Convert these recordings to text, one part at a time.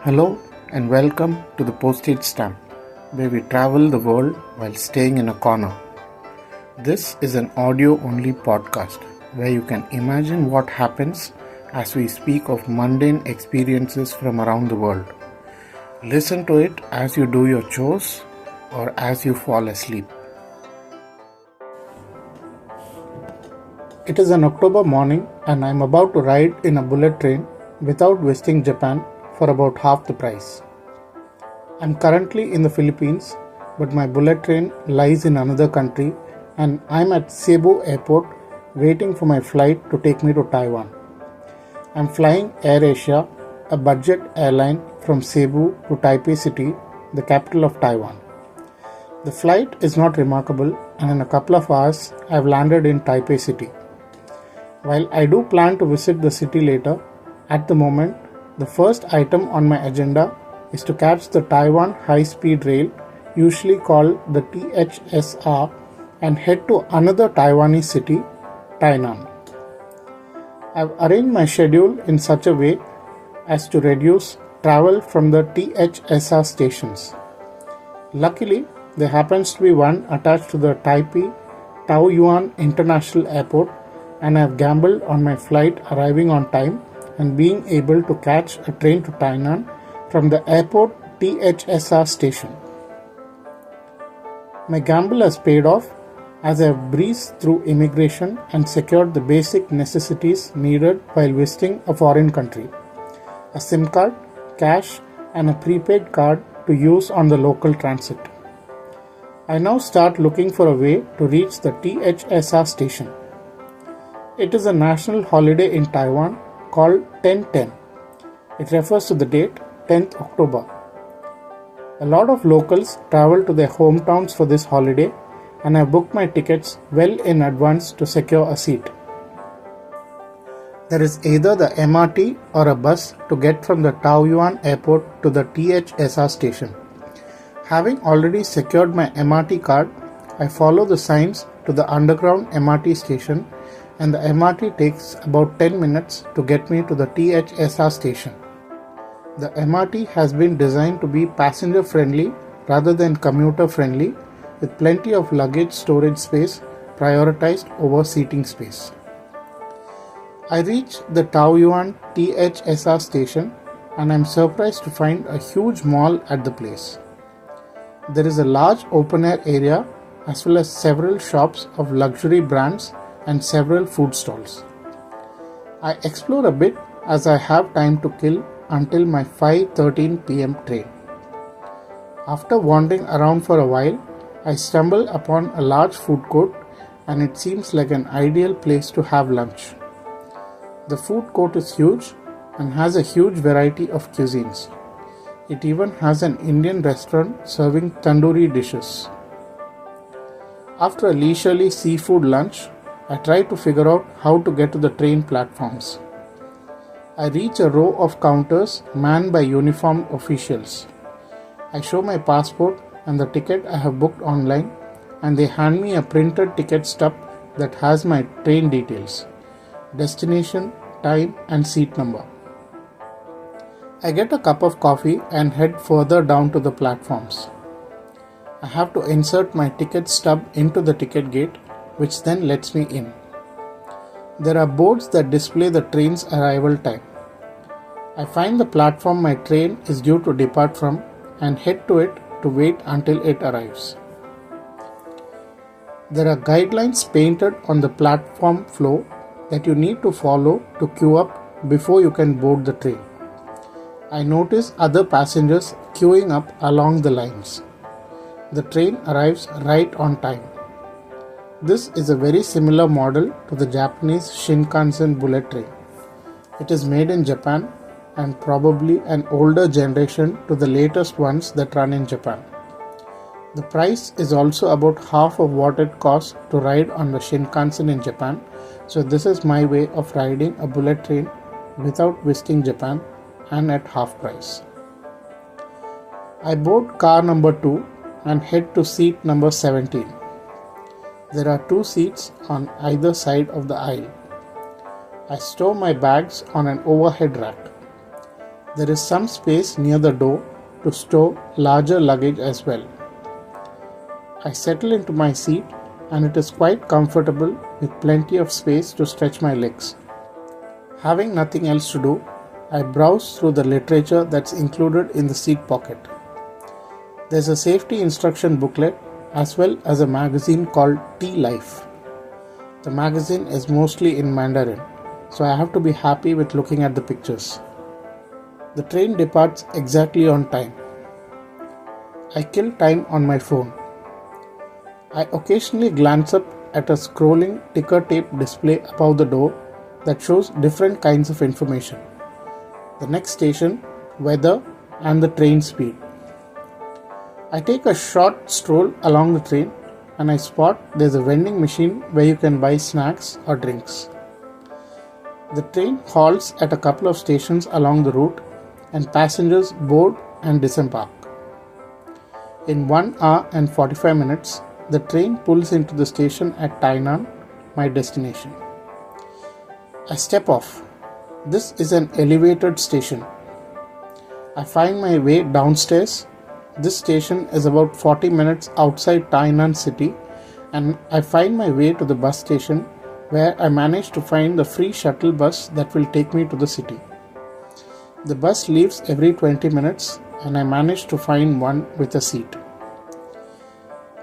Hello and welcome to the Postage Stamp, where we travel the world while staying in a corner. This is an audio-only podcast where you can imagine what happens as we speak of mundane experiences from around the world. Listen to it as you do your chores or as you fall asleep. It is an October morning and I am about to ride in a bullet train without visiting Japan for about half the price. I am currently in the Philippines, but my bullet train lies in another country and I am at Cebu Airport waiting for my flight to take me to Taiwan. I am flying AirAsia, a budget airline from Cebu to Taipei City, the capital of Taiwan. The flight is not remarkable and in a couple of hours I have landed in Taipei City. While I do plan to visit the city later, at the moment, the first item on my agenda is to catch the Taiwan High-Speed Rail, usually called the THSR, and head to another Taiwanese city, Tainan. I have arranged my schedule in such a way as to reduce travel from the THSR stations. Luckily, there happens to be one attached to the Taipei Taoyuan International Airport, and I have gambled on my flight arriving on time and being able to catch a train to Tainan from the airport THSR station. My gamble has paid off as I have breezed through immigration and secured the basic necessities needed while visiting a foreign country: a SIM card, cash, and a prepaid card to use on the local transit. I now start looking for a way to reach the THSR station. It is a national holiday in Taiwan called 10/10. It refers to the date 10th October. A lot of locals travel to their hometowns for this holiday and I booked my tickets well in advance to secure a seat. There is either the MRT or a bus to get from the Taoyuan airport to the THSR station. Having already secured my MRT card, I follow the signs to the underground MRT station and the MRT takes about 10 minutes to get me to the THSR station. The MRT has been designed to be passenger friendly rather than commuter friendly, with plenty of luggage storage space prioritized over seating space. I reach the Taoyuan THSR station and I am surprised to find a huge mall at the place. There is a large open air area as well as several shops of luxury brands and several food stalls. I explore a bit as I have time to kill until my 5:13 p.m. train. After wandering around for a while, I stumble upon a large food court and it seems like an ideal place to have lunch. The food court is huge and has a huge variety of cuisines. It even has an Indian restaurant serving tandoori dishes. After a leisurely seafood lunch, I try to figure out how to get to the train platforms. I reach a row of counters manned by uniformed officials. I show my passport and the ticket I have booked online, and they hand me a printed ticket stub that has my train details: destination, time, and seat number. I get a cup of coffee and head further down to the platforms. I have to insert my ticket stub into the ticket gate, which then lets me in. There are boards that display the train's arrival time. I find the platform my train is due to depart from and head to it to wait until it arrives. There are guidelines painted on the platform floor that you need to follow to queue up before you can board the train. I notice other passengers queuing up along the lines. The train arrives right on time. This is a very similar model to the Japanese Shinkansen bullet train. It is made in Japan and probably an older generation to the latest ones that run in Japan. The price is also about half of what it costs to ride on the Shinkansen in Japan, so this is my way of riding a bullet train without visiting Japan and at half price. I board car number 2 and head to seat number 17. There are 2 seats on either side of the aisle. I store my bags on an overhead rack. There is some space near the door to store larger luggage as well. I settle into my seat and it is quite comfortable with plenty of space to stretch my legs. Having nothing else to do, I browse through the literature that's included in the seat pocket. There's a safety instruction booklet as well as a magazine called Tea Life. The magazine is mostly in Mandarin, so I have to be happy with looking at the pictures. The train departs exactly on time. I kill time on my phone. I occasionally glance up at a scrolling ticker tape display above the door that shows different kinds of information: the next station, weather, and the train speed. I take a short stroll along the train and I spot there's a vending machine where you can buy snacks or drinks. The train halts at a couple of stations along the route and passengers board and disembark. In 1 hour and 45 minutes, the train pulls into the station at Tainan, my destination. I step off. This is an elevated station. I find my way downstairs. This station is about 40 minutes outside Tainan city, and I find my way to the bus station where I manage to find the free shuttle bus that will take me to the city. The bus leaves every 20 minutes and I manage to find one with a seat.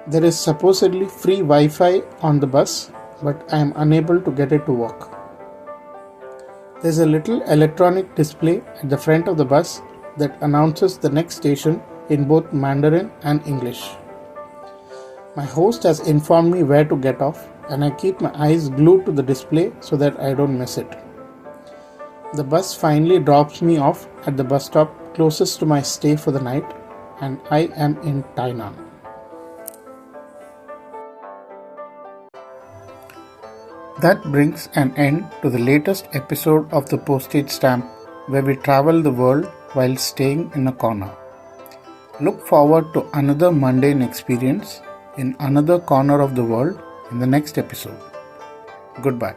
There is supposedly free Wi-Fi on the bus, but I am unable to get it to work. There is a little electronic display at the front of the bus that announces the next station in both Mandarin and English. My host has informed me where to get off, and I keep my eyes glued to the display so that I don't miss it. The bus finally drops me off at the bus stop closest to my stay for the night, and I am in Tainan. That brings an end to the latest episode of the Postage Stamp, where we travel the world while staying in a corner. Look forward to another mundane experience in another corner of the world in the next episode. Goodbye.